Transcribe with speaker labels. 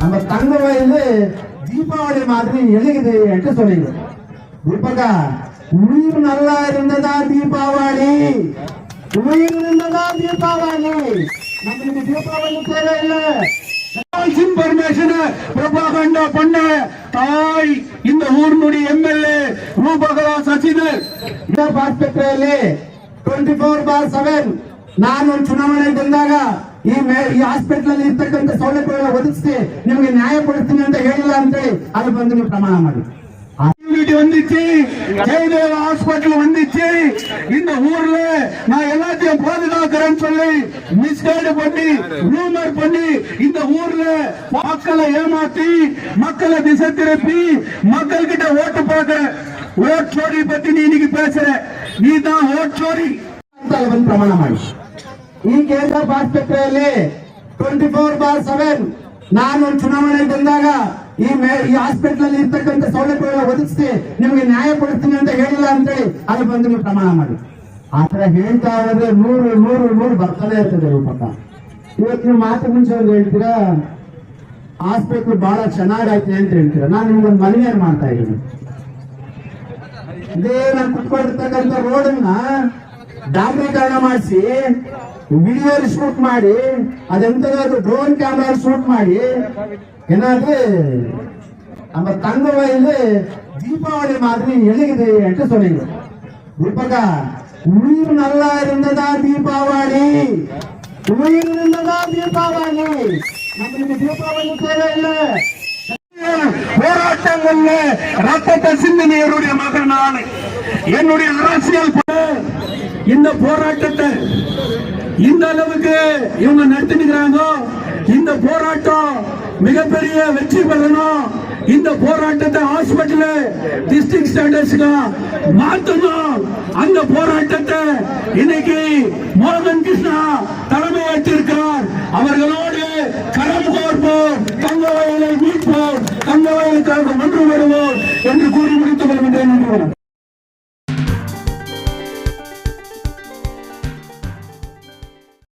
Speaker 1: நம்ம தங்க வயது தீபாவளி மாதிரி எழுகுது என்று சொல்லுங்க. தீபகா உயிர் நல்லா இருந்ததா தீபாவளி, உயிர் இருந்ததா தீபாவளி, நம்மளுக்கு தீபாவளி தேவையில்லை. இன்ஃபர்மேஷன் ப்ரொபகண்டா பண்ண தாய் இந்த ஊர்னுடைய எம்எல்ஏ ರೂಪಕಲಾ ಸಚಿದರ್ ಹಾಸ್ಪಿಟಲ್ 24/7 ನಾನು ಚುನಾವಣೆ ಗೆದ್ದಾಗ ಈ ಹಾಸ್ಪಿಟಲ್ ಅಲ್ಲಿ ಇರ್ತಕ್ಕಂಥ ಸೌಲಭ್ಯಗಳನ್ನ ಒದಗಿಸಿ ನಿಮಗೆ ನ್ಯಾಯ ಕೊಡ್ತೀನಿ ಅಂತ ಹೇಳಿಲ್ಲ ಅಂತೇಳಿ ಅದು ಬಂದು ನೀವು ಪ್ರಮಾಣ ಮಾಡಿ. வந்துச்சு ஜெயதேவ ஹாஸ்பிட்டல் வந்துச்சு. இந்த ஊர்ல நான் எல்லாத்தையும் பாதுகாக்கிறேன்னு சொல்லி மிஸ்கைடு பண்ணி ரூமர் பண்ணி இந்த ஊர்ல மக்களை ஏமாத்தி மக்களை திசை திருப்பி மக்கள் கிட்ட ஓட்டு பார்க்கிற ஓட் சோரி பத்தி நீ இன்னைக்கு பேசுற. நீ தான் ஓட் சோரி ಅಂತ ಪ್ರಮಾಣ ಮಾಡಿ. ಈ ಕೇಂದ್ರ ಆಸ್ಪತ್ರೆಯಲ್ಲಿ 24/7 ನಾನು ಚುನಾವಣೆ ಗೆದ್ದಾಗ ಈ ಹಾಸ್ಪಿಟಲ್ ಅಲ್ಲಿ ಇರ್ತಕ್ಕಂಥ ಸೌಲಭ್ಯಗಳನ್ನ ಒದಗಿಸಿ ನಿಮಗೆ ನ್ಯಾಯ ಕೊಡ್ತೀನಿ ಅಂತ ಹೇಳಿಲ್ಲ ಅಂತೇಳಿ ಅದು ಬಂದು ನೀವು ಪ್ರಮಾಣ ಮಾಡಿ. ಆತರ ಹೇಳ್ತಾ ಹೋದ್ರೆ 100 ಬರ್ತಾನೆ ಇರ್ತದೆ ರೂಪಕ. ಇವತ್ತು ನೀವು ಮಾತು ಮುಂಚೆ ಒಂದು ಹೇಳ್ತೀರಾ ಹಾಸ್ಪಿಟಲ್ ಬಹಳ ಚೆನ್ನಾಗೈತೆ ಅಂತ ಹೇಳ್ತೀರಾ. ನಾನು ನಿಮ್ಗೊಂದು ಮನವಿಯನ್ನು ಮಾಡ್ತಾ ಇದ್ದೀನಿ. ಇದೇ ನಾನು ಕುತ್ಕೊಂಡಿರ್ತಕ್ಕಂಥ ರೋಡನ್ನ ಡಾಂಬರೀಕರಣ ಮಾಡಿಸಿ ವಿಡಿಯೋ ಶೂಟ್ ಮಾಡಿ ಅದೆಂತದಾದ್ರು ಡ್ರೋನ್ ಕ್ಯಾಮರಾ ಶೂಟ್ ಮಾಡಿ ಏನಾದ್ರು நம்ம தங்க வயது தீபாவளி மாதிரி எழுகுது என்று சொன்னீங்க. தீபகா உயிர் நல்லா இருந்ததா தீபாவளி, உயிர் இருந்ததா தீபாவளி, நம்மளுக்கு தீபாவளி தேவையில்லை. போராட்டங்கள்ல ரத்தத்தை சிந்தினியருடைய மகன் நான். என்னுடைய அரசியல் இந்த போராட்டத்தை இந்த அளவுக்கு இவங்க நடத்திக்கிறாங்க. இந்த போராட்டம் மிகப்பெரிய வெற்றி பெறணும். இந்த போராட்டத்தை ஹாஸ்பிட்டல் டிஸ்ட்ரிக்ட் ஸ்டேட்டஸ்க்கு மாற்றணும். அந்த போராட்டத்தை இன்னைக்கு மோகன் கிருஷ்ணா தலைமையேற்றிருக்கிறார். அவர்களோடு களம் கோர்ப்போம், தங்க வயலை மீட்போம், தங்க வயலுக்காக ஒன்று வருவோம்.